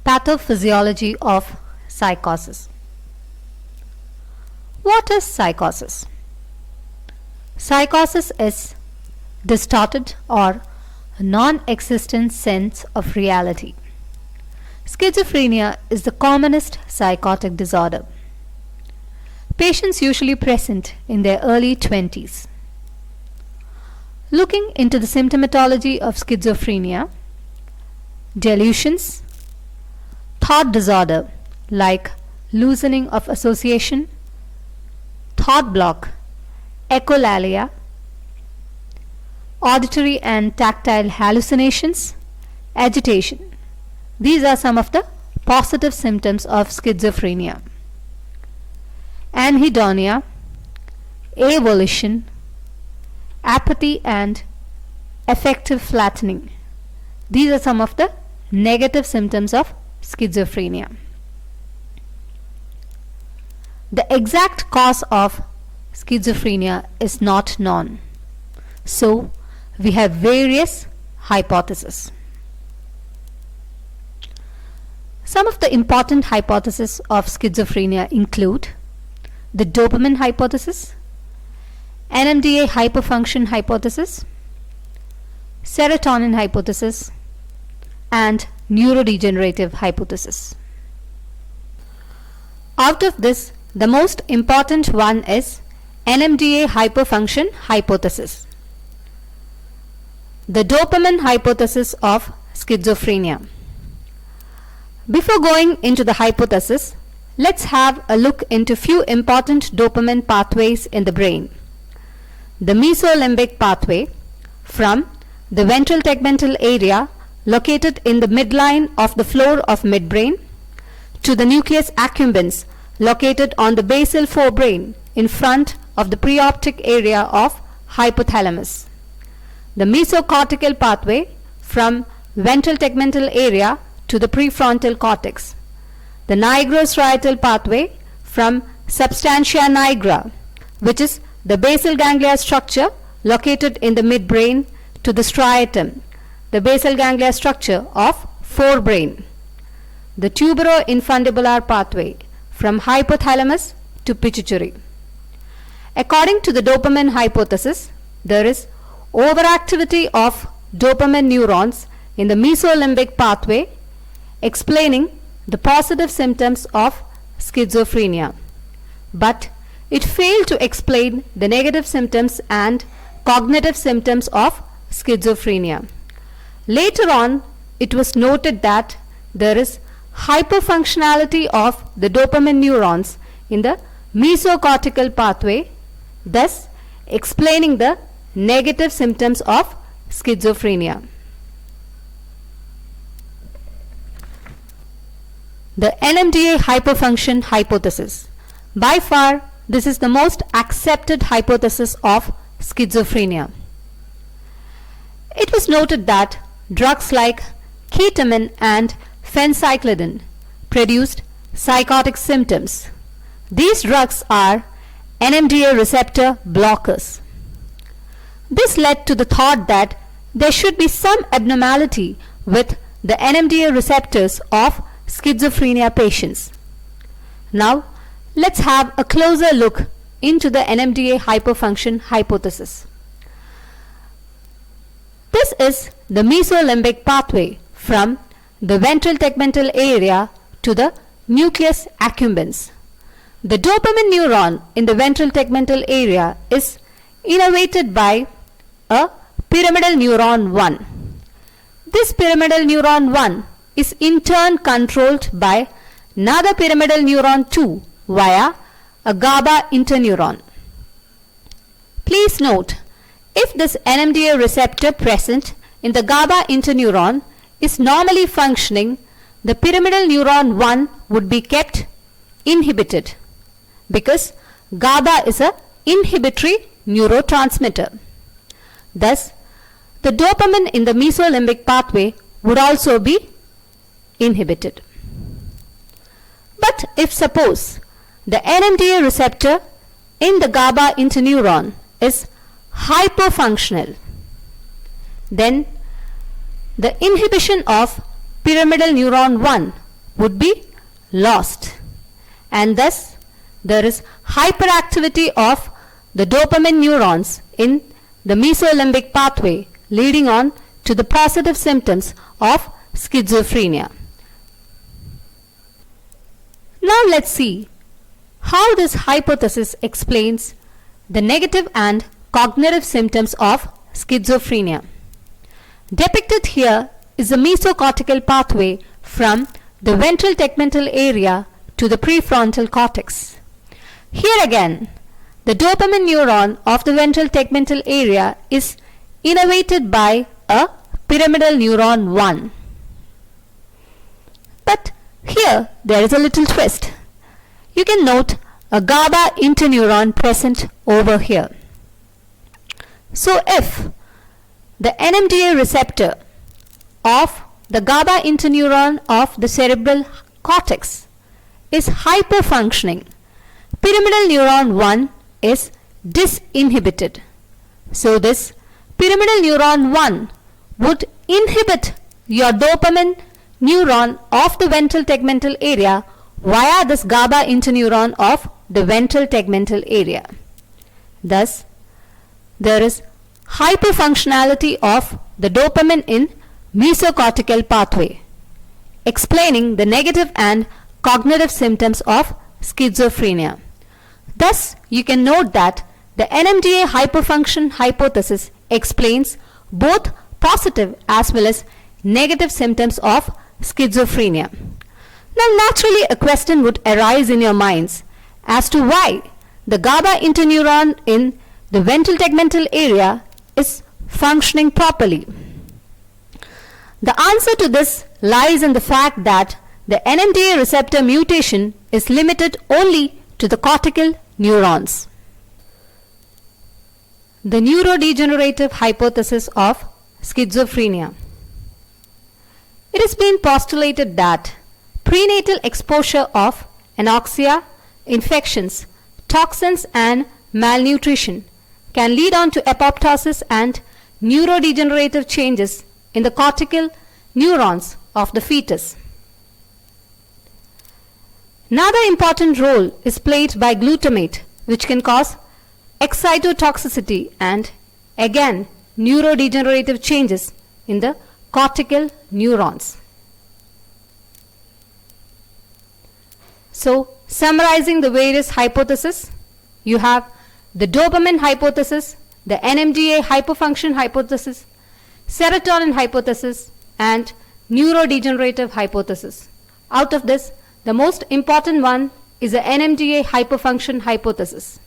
Pathophysiology of psychosis. What is psychosis? Psychosis is distorted or non-existent sense of reality. Schizophrenia is the commonest psychotic disorder. Patients usually present in their early 20s. Looking into the symptomatology of schizophrenia, delusions, thought disorder like loosening of association, thought block, echolalia, auditory and tactile hallucinations, agitation. These are some of the positive symptoms of schizophrenia. Anhedonia, avolition, apathy and affective flattening. These are some of the negative symptoms of schizophrenia. The exact cause of schizophrenia is not known. So, we have various hypotheses. Some of the important hypotheses of schizophrenia include the dopamine hypothesis, NMDA hyperfunction hypothesis, serotonin hypothesis, and neurodegenerative hypothesis. Out of this, the most important one is NMDA hyperfunction hypothesis, the dopamine hypothesis of schizophrenia. Before going into the hypothesis, let's have a look into few important dopamine pathways in the brain. The mesolimbic pathway from the ventral tegmental area located in the midline of the floor of midbrain to the nucleus accumbens located on the basal forebrain in front of the preoptic area of hypothalamus. The mesocortical pathway from ventral tegmental area to the prefrontal cortex. The nigrostriatal pathway from substantia nigra, which is the basal ganglia structure located in the midbrain, to the striatum, the basal ganglia structure of forebrain. The tuberoinfundibular pathway from hypothalamus to pituitary. According to the dopamine hypothesis, there is overactivity of dopamine neurons in the mesolimbic pathway, explaining the positive symptoms of schizophrenia. But it failed to explain the negative symptoms and cognitive symptoms of schizophrenia. Later on, it was noted that there is hyperfunctionality of the dopamine neurons in the mesocortical pathway, thus explaining the negative symptoms of schizophrenia. The NMDA hyperfunction hypothesis. By far, this is the most accepted hypothesis of schizophrenia. It was noted that drugs like ketamine and phencyclidine produced psychotic symptoms. These drugs are NMDA receptor blockers. This led to the thought that there should be some abnormality with the NMDA receptors of schizophrenia patients. Now, let's have a closer look into the NMDA hyperfunction hypothesis. This is the mesolimbic pathway from the ventral tegmental area to the nucleus accumbens. The dopamine neuron in the ventral tegmental area is innervated by a pyramidal neuron 1. This pyramidal neuron 1 is in turn controlled by another pyramidal neuron 2 via a GABA interneuron. Please note, if this NMDA receptor present in the GABA interneuron is normally functioning, the pyramidal neuron 1 would be kept inhibited because GABA is an inhibitory neurotransmitter. Thus, the dopamine in the mesolimbic pathway would also be inhibited. But if suppose the NMDA receptor in the GABA interneuron is hyperfunctional, then the inhibition of pyramidal neuron 1 would be lost, and thus there is hyperactivity of the dopamine neurons in the mesolimbic pathway, leading on to the positive symptoms of schizophrenia. Now let's see how this hypothesis explains the negative and cognitive symptoms of schizophrenia. Depicted here is the mesocortical pathway from the ventral tegmental area to the prefrontal cortex. Here again, the dopamine neuron of the ventral tegmental area is innervated by a pyramidal neuron 1. But here there is a little twist. You can note a GABA interneuron present over here. So if the NMDA receptor of the GABA interneuron of the cerebral cortex is hyperfunctioning, pyramidal neuron 1 is disinhibited. So this pyramidal neuron 1 would inhibit your dopamine neuron of the ventral tegmental area via this GABA interneuron of the ventral tegmental area. Thus, there is hyperfunctionality of the dopamine in mesocortical pathway, explaining the negative and cognitive symptoms of schizophrenia. Thus, you can note that the NMDA hyperfunction hypothesis explains both positive as well as negative symptoms of schizophrenia. Now, naturally, a question would arise in your minds as to why the GABA interneuron in the ventral tegmental area is functioning properly. The answer to this lies in the fact that the NMDA receptor mutation is limited only to the cortical neurons. The neurodegenerative hypothesis of schizophrenia. It has been postulated that prenatal exposure of anoxia, infections, toxins and malnutrition can lead on to apoptosis and neurodegenerative changes in the cortical neurons of the fetus. Another important role is played by glutamate, which can cause excitotoxicity and again neurodegenerative changes in the cortical neurons. So, summarizing the various hypotheses, you have the dopamine hypothesis, the NMDA hyperfunction hypothesis, serotonin hypothesis, and neurodegenerative hypothesis. Out of this, the most important one is the NMDA hyperfunction hypothesis.